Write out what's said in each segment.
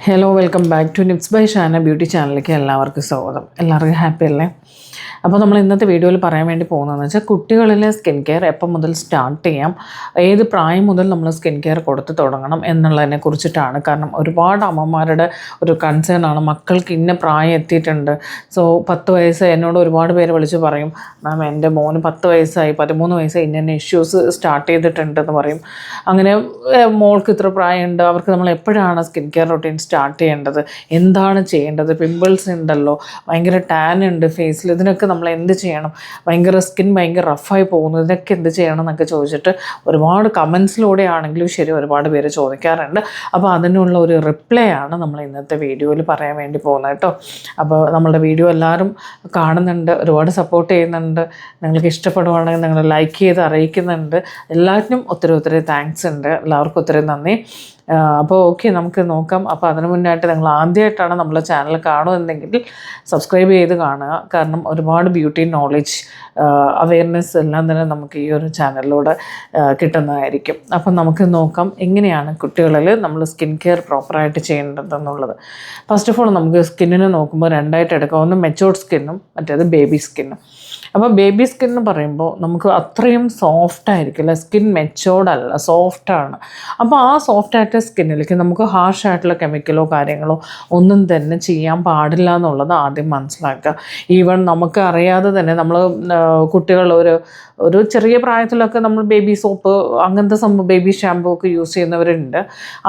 Hello welcome back to Nips by Shana beauty ചാനലിലേക്ക് എല്ലാവർക്കും സ്വാഗതം. എല്ലാവർക്കും ഹാപ്പി അല്ലേ? അപ്പോൾ നമ്മൾ ഇന്നത്തെ വീഡിയോയിൽ പറയാൻ വേണ്ടി പോകുന്നതെന്ന് വെച്ചാൽ കുട്ടികളിലെ സ്കിൻ കെയർ എപ്പം മുതൽ സ്റ്റാർട്ട് ചെയ്യാം, ഏത് പ്രായം മുതൽ നമ്മൾ സ്കിൻ കെയർ കൊടുത്ത് തുടങ്ങണം എന്നുള്ളതിനെ കുറിച്ചിട്ടാണ്. കാരണം ഒരുപാട് അമ്മമാരുടെ ഒരു കൺസേൺ ആണ്, മക്കൾക്ക് ഇന്ന പ്രായം എത്തിയിട്ടുണ്ട്. സോ 10 വയസ്സ് എന്നോട് ഒരുപാട് പേര് വിളിച്ച് പറയും, മാം എൻ്റെ മോന് 10 വയസ്സായി 13 വയസ്സായി ഇന്ന ഇഷ്യൂസ് സ്റ്റാർട്ട് ചെയ്തിട്ടുണ്ടെന്ന് പറയും. അങ്ങനെ മോൾക്ക് ഇത്ര പ്രായമുണ്ട്, അവർക്ക് നമ്മൾ എപ്പോഴാണ് സ്കിൻ കെയർ റൊട്ടീൻ സ്റ്റാർട്ട് ചെയ്യേണ്ടത്, എന്താണ് ചെയ്യേണ്ടത്, പിമ്പിൾസ് ഉണ്ടല്ലോ, ഭയങ്കര ടാൻ ഉണ്ട് ഫേസിൽ, ഇതിനൊക്കെ നമ്മൾ എന്ത് ചെയ്യണം, ഭയങ്കര സ്കിൻ ഭയങ്കര റഫായി പോകുന്നു, ഇതിനൊക്കെ എന്ത് ചെയ്യണം എന്നൊക്കെ ചോദിച്ചിട്ട് ഒരുപാട് കമൻസിലൂടെ ആണെങ്കിലും ശരി ഒരുപാട് പേര് ചോദിക്കാറുണ്ട്. അപ്പോൾ അതിനുള്ള ഒരു റിപ്ലൈ ആണ് നമ്മൾ ഇന്നത്തെ വീഡിയോയിൽ പറയാൻ വേണ്ടി പോകുന്നത് കേട്ടോ. അപ്പോൾ നമ്മളുടെ വീഡിയോ എല്ലാവരും കാണുന്നുണ്ട്, ഒരുപാട് സപ്പോർട്ട് ചെയ്യുന്നുണ്ട്. നിങ്ങൾക്ക് ഇഷ്ടപ്പെടുവാണെങ്കിൽ നിങ്ങൾ ലൈക്ക് ചെയ്ത് അറിയിക്കുന്നുണ്ട്. എല്ലാത്തിനും ഒത്തിരി താങ്ക്സ് ഉണ്ട്, എല്ലാവർക്കും ഒത്തിരി നന്ദി. അപ്പോൾ ഓക്കെ, നമുക്ക് നോക്കാം. അപ്പോൾ അതിന് മുന്നായിട്ട് നിങ്ങൾ ആദ്യമായിട്ടാണ് നമ്മളെ ചാനൽ കാണുമെന്നെങ്കിൽ സബ്സ്ക്രൈബ് ചെയ്ത് കാണുക. കാരണം ഒരുപാട് ബ്യൂട്ടി നോളജ് അവെയർനെസ് എല്ലാം തന്നെ നമുക്ക് ഈ ഒരു ചാനലിലൂടെ കിട്ടുന്നതായിരിക്കും. അപ്പം നമുക്ക് നോക്കാം എങ്ങനെയാണ് കുട്ടികളിൽ നമ്മൾ സ്കിൻ കെയർ പ്രോപ്പറായിട്ട് ചെയ്യേണ്ടതെന്നുള്ളത്. ഫസ്റ്റ് ഓഫ് ഓൾ നമുക്ക് സ്കിന്നിനെ നോക്കുമ്പോൾ രണ്ടായിട്ട് എടുക്കാം. ഒന്ന് മെച്ചോർഡ് സ്കിന്നും മറ്റേത് ബേബി സ്കിന്നും. അപ്പോൾ ബേബി സ്കിൻ എന്ന് പറയുമ്പോൾ നമുക്ക് അത്രയും സോഫ്റ്റ് ആയിരിക്കില്ല, സ്കിൻ മെച്ചോർഡ് അല്ല, സോഫ്റ്റാണ്. അപ്പോൾ ആ സോഫ്റ്റായിട്ട് സ്കിന്നിലേക്ക് നമുക്ക് ഹാർഷായിട്ടുള്ള കെമിക്കലോ കാര്യങ്ങളോ ഒന്നും തന്നെ ചെയ്യാൻ പാടില്ല എന്നുള്ളത് ആദ്യം മനസ്സിലാക്കുക. ഈവൻ നമുക്ക് അറിയാതെ തന്നെ നമ്മൾ കുട്ടികൾ ഒരു ചെറിയ പ്രായത്തിലൊക്കെ നമ്മൾ ബേബി സോപ്പ് അങ്ങനത്തെ സംഭവം ബേബി ഷാമ്പൂ ഒക്കെ യൂസ് ചെയ്യുന്നവരുണ്ട്.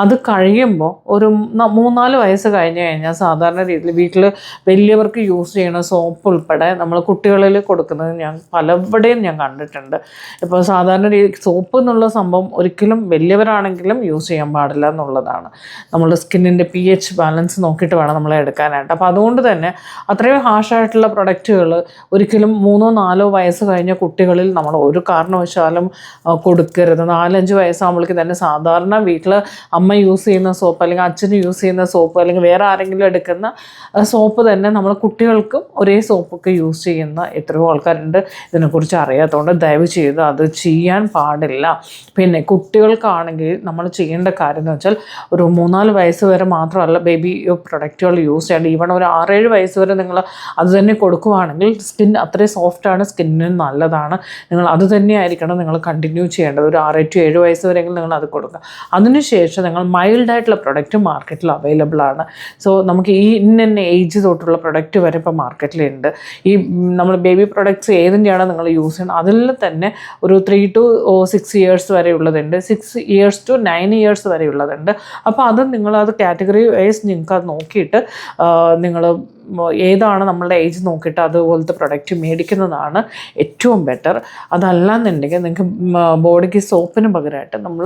അത് കഴിയുമ്പോൾ ഒരു 3-4 വയസ്സ് കഴിഞ്ഞാൽ സാധാരണ രീതിയിൽ വീട്ടിൽ വലിയവർക്ക് യൂസ് ചെയ്യുന്ന സോപ്പ് ഉൾപ്പെടെ നമ്മൾ കുട്ടികളിൽ കൊടുക്കുന്നത് ഞാൻ പലവിടെയും ഞാൻ കണ്ടിട്ടുണ്ട്. ഇപ്പോൾ സാധാരണ രീതി സോപ്പ് എന്നുള്ള സംഭവം ഒരിക്കലും വലിയവരാണെങ്കിലും യൂസ് ചെയ്യാൻ പാടില്ല എന്നുള്ളതാണ്. നമ്മൾ സ്കിന്നിൻ്റെ pH ബാലൻസ് നോക്കിയിട്ട് വേണം നമ്മൾ എടുക്കാനായിട്ട്. അപ്പോൾ അതുകൊണ്ട് തന്നെ അത്രയും ഹാർഷായിട്ടുള്ള പ്രൊഡക്റ്റുകൾ ഒരിക്കലും 3-4 വയസ്സ് കഴിഞ്ഞ കുട്ടികളിൽ നമ്മൾ ഒരു കാരണവശാലും കൊടുക്കരുത്. 4-5 വയസ്സാകുമ്പോഴേക്ക് തന്നെ സാധാരണ വീട്ടിൽ അമ്മ യൂസ് ചെയ്യുന്ന സോപ്പ് അല്ലെങ്കിൽ അച്ഛന് യൂസ് ചെയ്യുന്ന സോപ്പ് അല്ലെങ്കിൽ വേറെ ആരെങ്കിലും എടുക്കുന്ന സോപ്പ് തന്നെ നമ്മൾ കുട്ടികൾക്കും ഒരേ സോപ്പൊക്കെ യൂസ് ചെയ്യുന്ന എത്രയോ ആൾക്കാരുണ്ട്. ഇതിനെക്കുറിച്ച് അറിയാത്തതുകൊണ്ട് ദയവ് ചെയ്ത് അത് ചെയ്യാൻ പാടില്ല. പിന്നെ കുട്ടികൾക്കാണെങ്കിൽ നമ്മൾ ചെയ്യേണ്ട കാര്യം എന്ന് വെച്ചാൽ ഒരു 3-4 വയസ്സ് വരെ മാത്രമല്ല ബേബി പ്രൊഡക്റ്റുകൾ യൂസ് ചെയ്യേണ്ടത്. ഈവൺ ഒരു 6-7 വയസ്സ് വരെ നിങ്ങൾ അത് തന്നെ കൊടുക്കുകയാണെങ്കിൽ സ്കിൻ അത്രയും സോഫ്റ്റാണ്, സ്കിന്നിന് നല്ലതാണ്. നിങ്ങൾ അത് തന്നെയായിരിക്കണം നിങ്ങൾ കണ്ടിന്യൂ ചെയ്യേണ്ടത്. ഒരു 6-7 വയസ്സ് വരെയെങ്കിലും നിങ്ങൾ അത് കൊടുക്കുക. അതിനുശേഷം നിങ്ങൾ മൈൽഡായിട്ടുള്ള പ്രൊഡക്റ്റ് മാർക്കറ്റിൽ അവൈലബിൾ ആണ്. സോ നമുക്ക് ഈ ഇന്ന ഏജ് തൊട്ടുള്ള പ്രൊഡക്റ്റ് വരെ ഇപ്പോൾ മാർക്കറ്റിലുണ്ട്. ഈ നമ്മൾ ബേബി പ്രൊഡക്ട്സ് ഏതിൻ്റെയാണ് നിങ്ങൾ യൂസ് ചെയ്യുന്നത് അതിൽ തന്നെ ഒരു 3 to 6 ഇയേഴ്സ് വരെ ഉള്ളതുണ്ട്, 6 years to 9 years വരെ ഉള്ളതുണ്ട്. അപ്പോൾ അത് നിങ്ങളത് കാറ്റഗറി വൈസ് നിങ്ങൾക്ക് അത് നോക്കിയിട്ട് നിങ്ങൾ ഏതാണ് നമ്മളുടെ ഏജ് നോക്കിയിട്ട് അതുപോലത്തെ പ്രൊഡക്റ്റ് മേടിക്കുന്നതാണ് ഏറ്റവും ബെറ്റർ. അതല്ലാന്നുണ്ടെങ്കിൽ നിങ്ങൾക്ക് ബോഡിക്ക് സോപ്പിന് പകരമായിട്ട് നമ്മൾ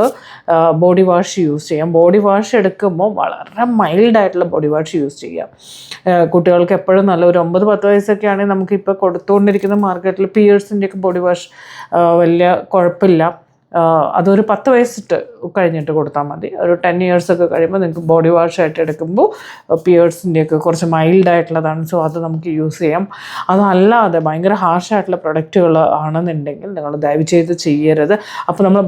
ബോഡി വാഷ് യൂസ് ചെയ്യാം. ബോഡി വാഷ് എടുക്കുമ്പോൾ വളരെ മൈൽഡായിട്ടുള്ള ബോഡി വാഷ് യൂസ് ചെയ്യാം. കുട്ടികൾക്ക് എപ്പോഴും നല്ല ഒരു 9-10 വയസ്സൊക്കെ ആണെങ്കിൽ നമുക്കിപ്പോൾ കൊടുത്തുകൊണ്ടിരിക്കുന്ന മാർക്കറ്റിൽ പിയേഴ്സിൻ്റെയൊക്കെ ബോഡി വാഷ് വലിയ കുഴപ്പമില്ല. അതൊരു 10 വയസ്സിട്ട് കഴിഞ്ഞിട്ട് കൊടുത്താൽ മതി. ഒരു 10 years ഒക്കെ കഴിയുമ്പോൾ നിങ്ങൾക്ക് ബോഡി വാഷായിട്ട് എടുക്കുമ്പോൾ പിയേഴ്സിൻ്റെയൊക്കെ കുറച്ച് മൈൽഡായിട്ടുള്ളതാണ്. സോ അത് നമുക്ക് യൂസ് ചെയ്യാം. അതല്ലാതെ ഭയങ്കര ഹാർഷായിട്ടുള്ള പ്രൊഡക്റ്റുകൾ ആണെന്നുണ്ടെങ്കിൽ നിങ്ങൾ ദയവ് ചെയ്ത് ചെയ്യരുത്. അപ്പോൾ നമ്മൾ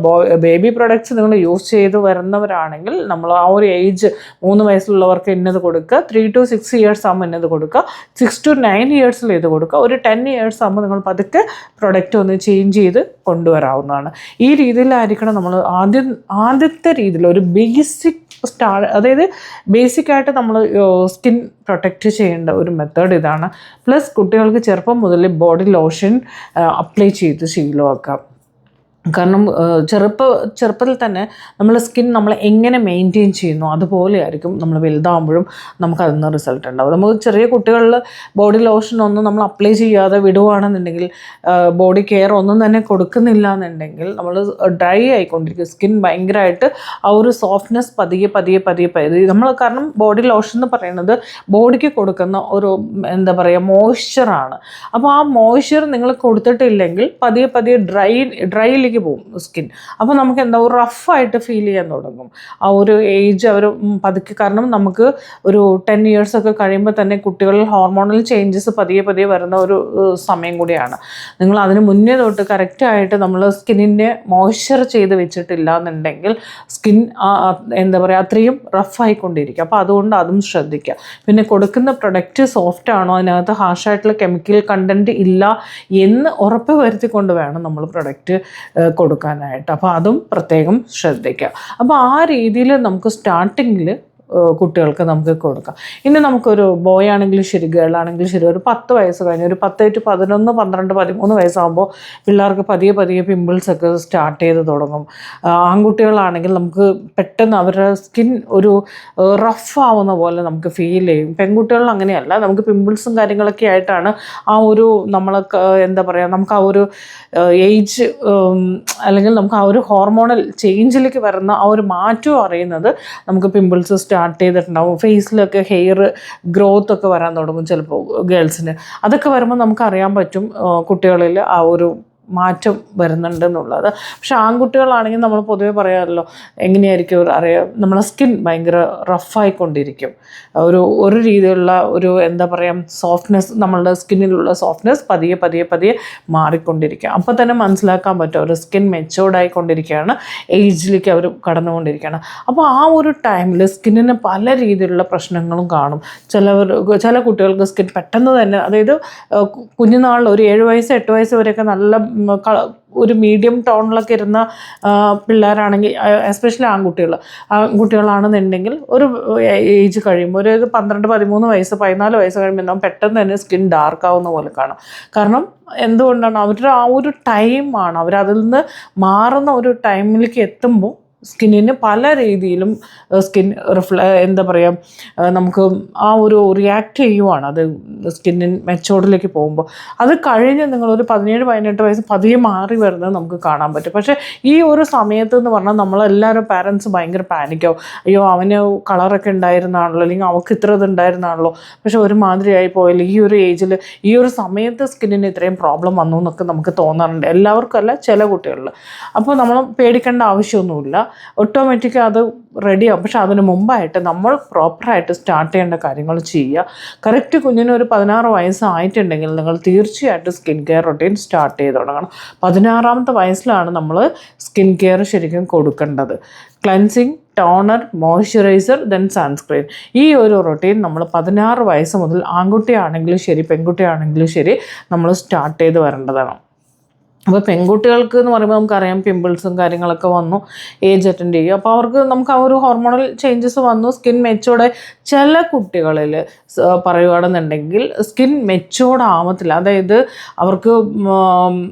ബേബി പ്രൊഡക്ട്സ് നിങ്ങൾ യൂസ് ചെയ്ത് വരുന്നവരാണെങ്കിൽ നമ്മൾ ആ ഒരു ഏജ് 3 വയസ്സുള്ളവർക്ക് ഇന്നത് കൊടുക്കുക, 3 to 6 years ആകുമ്പോൾ ഇന്നത് കൊടുക്കുക, 6 to 9 years ഇത് കൊടുക്കുക. ഒരു 10 years ആകുമ്പോൾ നിങ്ങൾ പതുക്കെ പ്രൊഡക്റ്റ് ഒന്ന് ചേഞ്ച് ചെയ്ത് കൊണ്ടുവരാവുന്നതാണ്. ഈ രീതിയിലായിരിക്കണം നമ്മൾ ആദ്യത്തെ രീതിയിൽ ഒരു ബേസിക് അതായത് ബേസിക്കായിട്ട് നമ്മൾ സ്കിൻ പ്രൊട്ടക്റ്റ് ചെയ്യേണ്ട ഒരു മെത്തേഡ് ഇതാണ്. പ്ലസ് കുട്ടികൾക്ക് ചെറുപ്പം മുതൽ ബോഡി ലോഷൻ അപ്ലൈ ചെയ്ത് ശീലമാക്കാം. കാരണം ചെറുപ്പത്തിൽ തന്നെ നമ്മൾ സ്കിൻ നമ്മൾ എങ്ങനെ മെയിൻറ്റെയിൻ ചെയ്യുന്നു അതുപോലെ ആയിരിക്കും നമ്മൾ വലുതാകുമ്പോഴും നമുക്കതിൽ നിന്ന് റിസൾട്ട് ഉണ്ടാവും. നമുക്ക് ചെറിയ കുട്ടികളിൽ ബോഡി ലോഷൻ ഒന്നും നമ്മൾ അപ്ലൈ ചെയ്യാതെ വിടുകയാണെന്നുണ്ടെങ്കിൽ, ബോഡി കെയർ ഒന്നും തന്നെ കൊടുക്കുന്നില്ല എന്നുണ്ടെങ്കിൽ നമ്മൾ ഡ്രൈ ആയിക്കൊണ്ടിരിക്കും. സ്കിൻ ഭയങ്കരമായിട്ട് ആ ഒരു സോഫ്റ്റ്നെസ് പതിയെ നമ്മൾ, കാരണം ബോഡി ലോഷൻ എന്ന് പറയുന്നത് ബോഡിക്ക് കൊടുക്കുന്ന ഒരു എന്താ പറയുക മോയ്സ്ചറാണ്. അപ്പോൾ ആ മോയ്സ്ചർ നിങ്ങൾ കൊടുത്തിട്ടില്ലെങ്കിൽ പതിയെ ഡ്രൈ ചേഞ്ചിലേക്ക് പോകും സ്കിൻ. അപ്പോൾ നമുക്ക് എന്താ ഒരു റഫായിട്ട് ഫീൽ ചെയ്യാൻ തുടങ്ങും ആ ഒരു ഏജ് അവർ പതുക്കെ. കാരണം നമുക്ക് ഒരു 10 years ഒക്കെ കഴിയുമ്പോൾ തന്നെ കുട്ടികളിൽ ഹോർമോണൽ ചേഞ്ചസ് പതിയെ പതിയെ വരുന്ന ഒരു സമയം കൂടിയാണ്. നിങ്ങൾ അതിന് മുന്നേ തൊട്ട് കറക്റ്റായിട്ട് നമ്മൾ സ്കിന്നിനെ മോയ്സ്ചർ ചെയ്ത് വെച്ചിട്ടില്ല എന്നുണ്ടെങ്കിൽ സ്കിൻ എന്താ പറയുക അത്രയും റഫായിക്കൊണ്ടിരിക്കും. അപ്പോൾ അതുകൊണ്ട് അതും ശ്രദ്ധിക്കുക. പിന്നെ കൊടുക്കുന്ന പ്രൊഡക്റ്റ് സോഫ്റ്റ് ആണോ, അതിനകത്ത് ഹാർഷായിട്ടുള്ള കെമിക്കൽ കണ്ടൻറ്റ് ഇല്ല എന്ന് ഉറപ്പ് വരുത്തിക്കൊണ്ട് വേണം നമ്മൾ പ്രൊഡക്റ്റ് കൊടുക്കാനായിട്ട്. അപ്പോൾ അതും പ്രത്യേകം ശ്രദ്ധിക്കുക. അപ്പോൾ ആ രീതിയിൽ നമുക്ക് സ്റ്റാർട്ടിങ്ങിൽ കുട്ടികൾക്ക് നമുക്ക് കൊടുക്കാം. ഇനി നമുക്കൊരു ബോയ് ആണെങ്കിലും ശരി ഗേൾ ആണെങ്കിലും ശരി ഒരു 10 വയസ്സ് കഴിഞ്ഞ് ഒരു 10 to 11, 12, 13 വയസ്സാകുമ്പോൾ പിള്ളേർക്ക് പതിയെ പതിയെ പിമ്പിൾസൊക്കെ സ്റ്റാർട്ട് ചെയ്ത് തുടങ്ങും. ആൺകുട്ടികളാണെങ്കിൽ നമുക്ക് പെട്ടെന്ന് അവരുടെ സ്കിൻ ഒരു റഫ് ആവുന്ന പോലെ നമുക്ക് ഫീൽ ചെയ്യും. പെൺകുട്ടികൾ അങ്ങനെയല്ല, നമുക്ക് പിമ്പിൾസും കാര്യങ്ങളൊക്കെ ആയിട്ടാണ് ആ ഒരു നമ്മൾ എന്താ പറയുക നമുക്ക് ആ ഒരു ഏജ് അല്ലെങ്കിൽ നമുക്ക് ആ ഒരു ഹോർമോണൽ ചേഞ്ചിലേക്ക് വരുന്ന ആ ഒരു മാറ്റം അറിയുന്നത് നമുക്ക് പിമ്പിൾസ് സ്റ്റാർട്ട് ചെയ്തിട്ടുണ്ടാവും. ഫേസിലൊക്കെ ഹെയർ ഗ്രോത്ത് ഒക്കെ വരാൻ തുടങ്ങും ചിലപ്പോൾ ഗേൾസിന്. അതൊക്കെ വരുമ്പോൾ നമുക്കറിയാൻ പറ്റും കുട്ടികളിൽ ആ ഒരു മാറ്റം വരുന്നുണ്ട് എന്നുള്ളത്. പക്ഷെ ആൺകുട്ടികളാണെങ്കിൽ നമ്മൾ പൊതുവെ പറയാമല്ലോ എങ്ങനെയായിരിക്കും അറിയാം, നമ്മളെ സ്കിൻ ഭയങ്കര റഫായിക്കൊണ്ടിരിക്കും. ഒരു രീതിയിലുള്ള ഒരു എന്താ പറയുക സോഫ്റ്റ്നെസ്, നമ്മളുടെ സ്കിന്നിലുള്ള സോഫ്റ്റ്നെസ് പതിയെ പതിയെ പതിയെ മാറിക്കൊണ്ടിരിക്കുക. അപ്പോൾ തന്നെ മനസ്സിലാക്കാൻ പറ്റും അവർ സ്കിൻ മെച്ചോർഡ് ആയിക്കൊണ്ടിരിക്കുകയാണ്, ഏജിലേക്ക് അവർ കടന്നുകൊണ്ടിരിക്കുകയാണ്. അപ്പോൾ ആ ഒരു ടൈമിൽ സ്കിന്നിന് പല രീതിയിലുള്ള പ്രശ്നങ്ങളും കാണും. ചില കുട്ടികൾക്ക് സ്കിൻ പെട്ടെന്ന് തന്നെ, അതായത് കുഞ്ഞുനാളിൽ ഒരു 7 വയസ്സ് 8 വയസ്സ് വരെയൊക്കെ നല്ല ഒരു മീഡിയം ടോണിലൊക്കെ ഇരുന്ന പിള്ളേരാണെങ്കിൽ, എസ്പെഷ്യലി ആൺകുട്ടികളാണെന്നുണ്ടെങ്കിൽ ഒരു ഏജ് കഴിയുമ്പോൾ ഒരു 12, 13 വയസ്സ് 14 വയസ്സ് കഴിയുമ്പോൾ പെട്ടെന്ന് തന്നെ സ്കിൻ ഡാർക്ക് ആവുന്ന പോലെ കാണാം. കാരണം എന്തുകൊണ്ടാണ് അവരുടെ ആ ഒരു ടൈമാണ്, അവരതിൽ നിന്ന് മാറുന്ന ഒരു ടൈമിലേക്ക് എത്തുമ്പോൾ സ്കിന്നിന് പല രീതിയിലും സ്കിൻ എന്താ പറയുക നമുക്ക് ആ ഒരു റിയാക്ട് ചെയ്യുവാണ് അത് സ്കിന്നിൻ മെച്ചോർഡിലേക്ക് പോകുമ്പോൾ. അത് കഴിഞ്ഞ് നിങ്ങളൊരു 17, 18 വയസ്സ് പതിയെ മാറി വരുന്നത് നമുക്ക് കാണാൻ പറ്റും. പക്ഷേ ഈ ഒരു സമയത്ത് എന്ന് പറഞ്ഞാൽ നമ്മളെല്ലാവരും പാരൻസ് ഭയങ്കര പാനിക്കാവും. അയ്യോ അവന് കളറൊക്കെ ഉണ്ടായിരുന്നാണല്ലോ, അല്ലെങ്കിൽ അവൾക്ക് ഇത്ര ഇതുണ്ടായിരുന്നാണല്ലോ, പക്ഷെ ഒരു മാതിരിയായി പോയല്ലോ ഈ ഒരു ഏജിൽ, ഈ ഒരു സമയത്ത് സ്കിന്നിന് ഇത്രയും പ്രോബ്ലം വന്നു എന്നൊക്കെ നമുക്ക് തോന്നാറുണ്ട്. എല്ലാവർക്കും അല്ല, ചില കുട്ടികളിൽ. അപ്പോൾ നമ്മൾ പേടിക്കേണ്ട ആവശ്യമൊന്നുമില്ല, ഓട്ടോമാറ്റിക് അത് റെഡിയാവും. പക്ഷെ അതിന് മുമ്പായിട്ട് നമ്മൾ പ്രോപ്പറായിട്ട് സ്റ്റാർട്ട് ചെയ്യേണ്ട കാര്യങ്ങൾ ചെയ്യുക. കറക്റ്റ് കുഞ്ഞിന് ഒരു 16 വയസ്സായിട്ടുണ്ടെങ്കിൽ നിങ്ങൾ തീർച്ചയായിട്ടും സ്കിൻ കെയർ റൊട്ടീൻ സ്റ്റാർട്ട് ചെയ്ത് തുടങ്ങണം. 16ാമത്തെ വയസ്സിലാണ് നമ്മൾ സ്കിൻ കെയർ ശരിക്കും കൊടുക്കേണ്ടത്. Cleansing, toner, moisturiser, then sunscreen. ഈ ഒരു റൊട്ടീൻ നമ്മൾ 16 വയസ്സ് മുതൽ ആൺകുട്ടിയാണെങ്കിലും ശരി പെൺകുട്ടിയാണെങ്കിലും ശരി നമ്മൾ സ്റ്റാർട്ട് ചെയ്ത് വരേണ്ടതാണ്. അപ്പോൾ പെൺകുട്ടികൾക്ക് എന്ന് പറയുമ്പോൾ നമുക്കറിയാം പിമ്പിൾസും കാര്യങ്ങളൊക്കെ വന്നു, ഏജ് അറ്റൻഡ് ചെയ്യും. അപ്പോൾ നമുക്ക് ആ ഒരു ഹോർമോണൽ ചേഞ്ചസ് വന്നു, സ്കിൻ മെച്ചോർഡ്. ചില കുട്ടികളിൽ പറയുകയാണെന്നുണ്ടെങ്കിൽ സ്കിൻ മെച്ചോർഡ് ആവത്തില്ല, അതായത് അവർക്ക്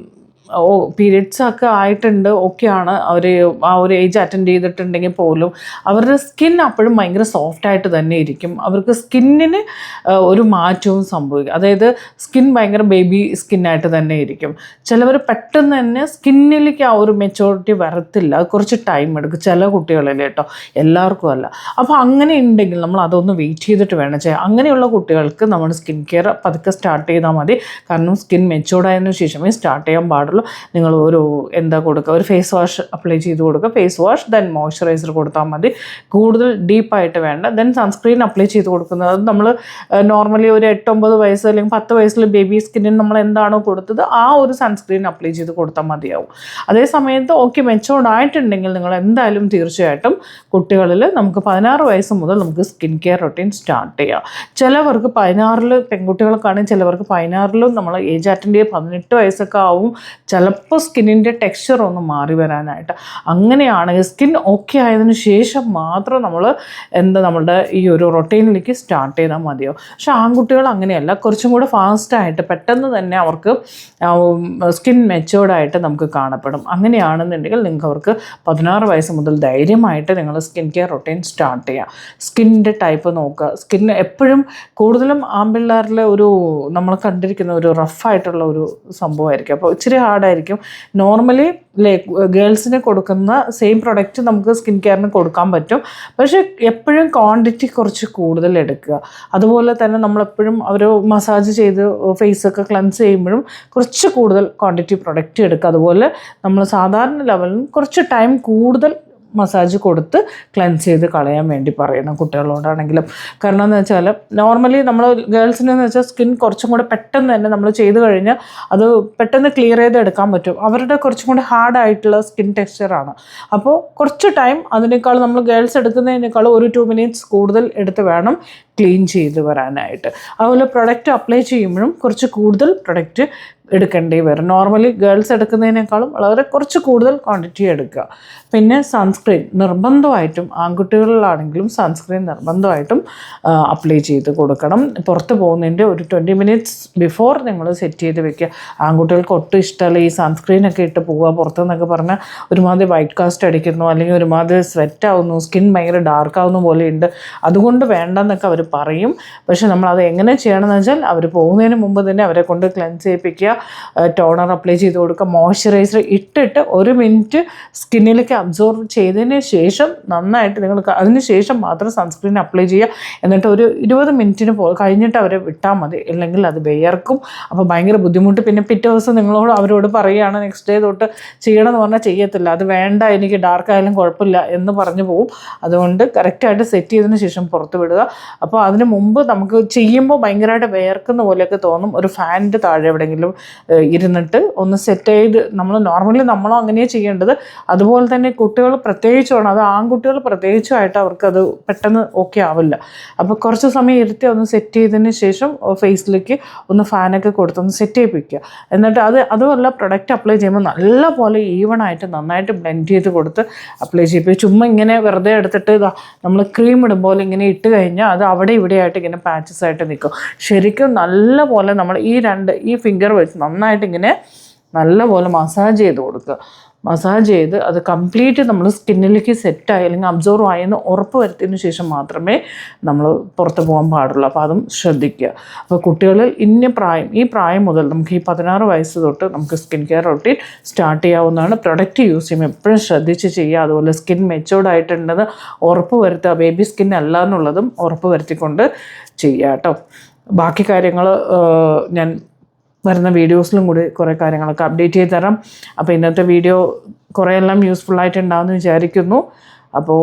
പീരിയഡ്സ് ഒക്കെ ആയിട്ടുണ്ട്, ഓക്കെയാണ്, അവർ ആ ഒരു ഏജ് അറ്റൻഡ് ചെയ്തിട്ടുണ്ടെങ്കിൽ പോലും അവരുടെ സ്കിൻ അപ്പോഴും ഭയങ്കര സോഫ്റ്റായിട്ട് തന്നെ ഇരിക്കും. അവർക്ക് സ്കിന്നിന് ഒരു മാറ്റവും സംഭവിക്കും, അതായത് സ്കിൻ ഭയങ്കര ബേബി സ്കിന്നായിട്ട് തന്നെ ഇരിക്കും. ചിലവർ പെട്ടെന്ന് തന്നെ സ്കിന്നിലേക്ക് ആ ഒരു മെച്ചോറിറ്റി വരത്തില്ല, അത് കുറച്ച് ടൈം എടുക്കും ചില കുട്ടികളിൽ കേട്ടോ, എല്ലാവർക്കും അല്ല. അപ്പോൾ അങ്ങനെ ഉണ്ടെങ്കിൽ നമ്മൾ അതൊന്ന് വെയിറ്റ് ചെയ്തിട്ട് വേണം ചെയ്യാം. അങ്ങനെയുള്ള കുട്ടികൾക്ക് നമ്മൾ സ്കിൻ കെയർ പതുക്കെ സ്റ്റാർട്ട് ചെയ്താൽ മതി. കാരണം സ്കിൻ മെച്ചോർഡായതിനു ശേഷമേ സ്റ്റാർട്ട് ചെയ്യാൻ പാടുള്ളൂ. നിങ്ങൾ ഒരു എന്താ കൊടുക്കുക, ഒരു ഫേസ് വാഷ് അപ്ലൈ ചെയ്ത് കൊടുക്കുക, ഫേസ് വാഷ് ദെൻ മോയ്സ്ചറൈസർ കൊടുത്താൽ മതി, കൂടുതൽ ഡീപ്പായിട്ട് വേണ്ട. ദെൻ സൺസ്ക്രീൻ അപ്ലൈ ചെയ്ത് കൊടുക്കുന്നത് അത് നമ്മൾ നോർമലി ഒരു 8-9 വയസ്സ് അല്ലെങ്കിൽ 10 വയസ്സിൽ ബേബി സ്കിന്നിന് നമ്മൾ എന്താണോ കൊടുത്തത് ആ ഒരു സൺസ്ക്രീൻ അപ്ലൈ ചെയ്ത് കൊടുത്താൽ മതിയാവും. അതേ സമയത്ത് ഓക്കെ മെച്ചോർഡ് ആയിട്ടുണ്ടെങ്കിൽ നിങ്ങൾ എന്തായാലും തീർച്ചയായിട്ടും കുട്ടികളിൽ നമുക്ക് 16 വയസ്സ് മുതൽ നമുക്ക് സ്കിൻ കെയർ റൊട്ടീൻ സ്റ്റാർട്ട് ചെയ്യാം. ചിലവർക്ക് 16-ൽ പെൺകുട്ടികൾക്കാണെങ്കിൽ ചിലവർക്ക് 16-ലും നമ്മൾ ഏജ് അറ്റൻഡ് ചെയ്ത് 18 വയസ്സൊക്കെ ആവും ചിലപ്പോൾ സ്കിന്നിൻ്റെ ടെക്സ്ചർ ഒന്ന് മാറി വരാനായിട്ട്. അങ്ങനെയാണെങ്കിൽ സ്കിൻ ഓക്കെ ആയതിനു ശേഷം മാത്രം നമ്മൾ നമ്മളുടെ ഈ ഒരു റൊട്ടീനിലേക്ക് സ്റ്റാർട്ട് ചെയ്താൽ മതിയോ. പക്ഷെ ആൺകുട്ടികൾ അങ്ങനെയല്ല, കുറച്ചും കൂടെ ഫാസ്റ്റായിട്ട് പെട്ടെന്ന് തന്നെ അവർക്ക് സ്കിൻ മെച്ചോർഡായിട്ട് നമുക്ക് കാണപ്പെടും. അങ്ങനെയാണെന്നുണ്ടെങ്കിൽ നിങ്ങൾക്ക് അവർക്ക് 16 വയസ്സ് മുതൽ ധൈര്യമായിട്ട് നിങ്ങൾ സ്കിൻ കെയർ റൊട്ടീൻ സ്റ്റാർട്ട് ചെയ്യുക. സ്കിന്നിൻ്റെ ടൈപ്പ് നോക്കുക. സ്കിൻ എപ്പോഴും കൂടുതലും ആൺപിള്ളേരിൽ ഒരു നമ്മൾ കണ്ടിരിക്കുന്ന ഒരു റഫായിട്ടുള്ള ഒരു സംഭവമായിരിക്കും. അപ്പോൾ ഇച്ചിരി ഹാർഡ് പാടായിരിക്കും. നോർമലി ഗേൾസിന് കൊടുക്കുന്ന സെയിം പ്രൊഡക്റ്റ് നമുക്ക് സ്കിൻ കെയറിന് കൊടുക്കാൻ പറ്റും. പക്ഷേ എപ്പോഴും ക്വാണ്ടിറ്റി കുറച്ച് കൂടുതൽ എടുക്കുക. അതുപോലെ തന്നെ നമ്മളെപ്പോഴും അവർ മസാജ് ചെയ്ത് ഫേസൊക്കെ ക്ലൻസ് ചെയ്യുമ്പോഴും കുറച്ച് കൂടുതൽ ക്വാണ്ടിറ്റി പ്രൊഡക്റ്റ് എടുക്കുക. അതുപോലെ നമ്മൾ സാധാരണ ലെവലിൽ കുറച്ച് ടൈം കൂടുതൽ മസാജ് കൊടുത്ത് ക്ലെൻസ് ചെയ്ത് കളയാൻ വേണ്ടി പറയണം കുട്ടികളോടാണെങ്കിലും. കാരണം എന്ന് വെച്ചാൽ നോർമലി നമ്മൾ ഗേൾസിനെന്ന് വെച്ചാൽ സ്കിൻ കുറച്ചും കൂടെ പെട്ടെന്ന് തന്നെ നമ്മൾ ചെയ്ത് കഴിഞ്ഞാൽ അത് പെട്ടെന്ന് ക്ലിയർ ചെയ്ത് എടുക്കാൻ പറ്റും. അവരുടെ കുറച്ചും കൂടെ ഹാർഡായിട്ടുള്ള സ്കിൻ ടെക്സ്ചറാണ്. അപ്പോൾ കുറച്ച് ടൈം അതിനേക്കാൾ നമ്മൾ ഗേൾസ് എടുക്കുന്നതിനേക്കാൾ ഒരു 2 minutes കൂടുതൽ എടുത്ത് വേണം ക്ലീൻ ചെയ്ത് വരാനായിട്ട്. അതുപോലെ പ്രൊഡക്റ്റ് അപ്ലൈ ചെയ്യുമ്പോഴും കുറച്ച് കൂടുതൽ പ്രൊഡക്റ്റ് എടുക്കേണ്ടി വരും. നോർമലി ഗേൾസ് എടുക്കുന്നതിനേക്കാളും വളരെ കുറച്ച് കൂടുതൽ ക്വാണ്ടിറ്റി എടുക്കുക. പിന്നെ സൺസ്ക്രീൻ നിർബന്ധമായിട്ടും ആൺകുട്ടികളിലാണെങ്കിലും സൺസ്ക്രീൻ നിർബന്ധമായിട്ടും അപ്ലൈ ചെയ്ത് കൊടുക്കണം. പുറത്ത് പോകുന്നതിൻ്റെ ഒരു 20 minutes ബിഫോർ നിങ്ങൾ സെറ്റ് ചെയ്ത് വെക്കുക. ആൺകുട്ടികൾക്ക് ഒട്ടും ഇഷ്ടമല്ല ഈ സൺസ്ക്രീനൊക്കെ ഇട്ട് പോവുക പുറത്തുനിന്നൊക്കെ പറഞ്ഞാൽ ഒരുമാതിരി വൈറ്റ് കാസ്റ്റ് അടിക്കുന്നു, അല്ലെങ്കിൽ ഒരുമാതിരി സ്വെറ്റ് ആവുന്നു, സ്കിൻ ഭയങ്കര ഡാർക്ക് ആവുന്ന പോലെയുണ്ട്, അതുകൊണ്ട് വേണ്ടെന്നൊക്കെ അവർ പറയും. പക്ഷെ നമ്മളത് എങ്ങനെ ചെയ്യണമെന്ന് വെച്ചാൽ അവർ പോകുന്നതിന് മുമ്പ് തന്നെ അവരെ കൊണ്ട് ക്ലെൻസ് ചെയ്യിപ്പിക്കുക, ടോണർ അപ്ലൈ ചെയ്ത് കൊടുക്കുക, മോയ്സ്ചറൈസർ ഇട്ടിട്ട് 1 minute സ്കിന്നിലേക്ക് അബ്സോർവ് ചെയ്തതിന് ശേഷം നന്നായിട്ട് നിങ്ങൾ അതിന് ശേഷം മാത്രം സൺസ്ക്രീൻ അപ്ലൈ ചെയ്യുക. എന്നിട്ട് ഒരു 20 minute കഴിഞ്ഞിട്ട് അവരെ വിട്ടാൽ മതി. ഇല്ലെങ്കിൽ അത് വിയർക്കും. അപ്പോൾ ഭയങ്കര ബുദ്ധിമുട്ട്. പിന്നെ പിറ്റേ ദിവസം നിങ്ങളോട് അവരോട് പറയുകയാണ് നെക്സ്റ്റ് ഡേ തൊട്ട് ചെയ്യണമെന്ന് പറഞ്ഞാൽ ചെയ്യത്തില്ല. അത് വേണ്ട, എനിക്ക് ഡാർക്ക് ആയാലും കുഴപ്പമില്ല എന്ന് പറഞ്ഞു പോകും. അതുകൊണ്ട് കറക്റ്റായിട്ട് സെറ്റ് ചെയ്തതിന് ശേഷം പുറത്ത് വിടുക. അപ്പോൾ അതിന് മുമ്പ് നമുക്ക് ചെയ്യുമ്പോൾ ഭയങ്കരമായിട്ട് വിയർക്കുന്ന പോലെയൊക്കെ തോന്നും. ഒരു ഫാനിൻ്റെ താഴെ എവിടെയെങ്കിലും ഇരുന്നിട്ട് ഒന്ന് സെറ്റ് ചെയ്ത് നോർമലി നമ്മളോ അങ്ങനെയാണ് ചെയ്യേണ്ടത്. അതുപോലെ തന്നെ കുട്ടികൾ പ്രത്യേകിച്ചുമാണ്, അത് ആൺകുട്ടികൾ പ്രത്യേകിച്ചുമായിട്ട് അവർക്കത് പെട്ടെന്ന് ഓക്കെ ആവില്ല. അപ്പോൾ കുറച്ച് സമയം ഇരുത്തി ഒന്ന് സെറ്റ് ചെയ്തതിന് ശേഷം ഫേസിലേക്ക് ഒന്ന് ഫാനൊക്കെ കൊടുത്തൊന്ന് സെറ്റ് ചെയ്യിപ്പിക്കുക. എന്നിട്ട് അതുമല്ല പ്രൊഡക്റ്റ് അപ്ലൈ ചെയ്യുമ്പോൾ നല്ല പോലെ ഈവണായിട്ട് നന്നായിട്ട് ബ്ലെൻഡ് ചെയ്ത് കൊടുത്ത് അപ്ലൈ ചെയ്യിപ്പിക്കുക. ചുമ്മാ ഇങ്ങനെ വെറുതെ എടുത്തിട്ട് നമ്മൾ ക്രീം ഇടുമ്പോൾ ഇങ്ങനെ ഇട്ട് കഴിഞ്ഞാൽ അത് അവിടെ ഇവിടെയായിട്ട് ഇങ്ങനെ പാച്ചസ് ആയിട്ട് നിൽക്കും. ശരിക്കും നല്ല പോലെ നമ്മൾ ഈ ഫിംഗർ വെച്ച് നന്നായിട്ട് ഇങ്ങനെ നല്ലപോലെ മസാജ് ചെയ്ത് കൊടുക്കുക. മസാജ് ചെയ്ത് അത് കംപ്ലീറ്റ് നമ്മൾ സ്കിന്നിലേക്ക് സെറ്റായി അല്ലെങ്കിൽ അബ്സോർവ് ആയെന്ന് ഉറപ്പ് വരുത്തിയതിന് ശേഷം മാത്രമേ നമ്മൾ പുറത്ത് പോകാൻ പാടുള്ളൂ. അപ്പോൾ അതും ശ്രദ്ധിക്കുക. അപ്പോൾ കുട്ടികളിൽ ഈ പ്രായം മുതൽ നമുക്ക് ഈ 16 വയസ്സ് തൊട്ട് നമുക്ക് സ്കിൻ കെയർ റൊട്ടീൻ സ്റ്റാർട്ട് ചെയ്യാവുന്നതാണ്. പ്രൊഡക്റ്റ് യൂസ് ചെയ്യുമ്പോൾ എപ്പോഴും ശ്രദ്ധിച്ച് ചെയ്യുക. അതുപോലെ സ്കിൻ മെച്ചോർഡ് ആയിട്ടുണ്ടെന്ന് ഉറപ്പ് വരുത്തുക. ബേബി സ്കിൻ അല്ല എന്നുള്ളതും ഉറപ്പ് വരുത്തിക്കൊണ്ട് ചെയ്യുക കേട്ടോ. ബാക്കി കാര്യങ്ങൾ ഞാൻ വരുന്ന വീഡിയോസിലും കൂടി കുറേ കാര്യങ്ങളൊക്കെ അപ്ഡേറ്റ് ചെയ്ത് തരാം. അപ്പോൾ ഇന്നത്തെ വീഡിയോ കുറേയെല്ലാം യൂസ്ഫുള്ളായിട്ടുണ്ടാകുമെന്ന് വിചാരിക്കുന്നു. അപ്പോൾ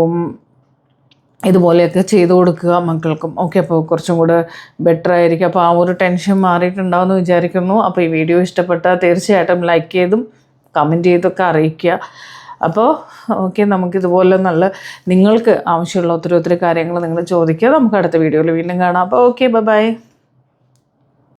ഇതുപോലെയൊക്കെ ചെയ്തു കൊടുക്കുക മക്കൾക്കും. ഓക്കെ, അപ്പോൾ കുറച്ചും കൂടെ ബെറ്റർ ആയിരിക്കും. അപ്പോൾ ആ ഒരു ടെൻഷൻ മാറിയിട്ടുണ്ടാകുമെന്ന് വിചാരിക്കുന്നു. അപ്പോൾ ഈ വീഡിയോ ഇഷ്ടപ്പെട്ടാൽ തീർച്ചയായിട്ടും ലൈക്ക് ചെയ്തും കമൻറ്റ് ചെയ്തൊക്കെ അറിയിക്കുക. അപ്പോൾ ഓക്കെ, നമുക്കിതുപോലെ നിങ്ങൾക്ക് ആവശ്യമുള്ള ഒത്തിരി കാര്യങ്ങൾ നിങ്ങൾ ചോദിക്കുക. നമുക്ക് അടുത്ത വീഡിയോയിൽ വീണ്ടും കാണാം. അപ്പോൾ ഓക്കെ, ബൈ.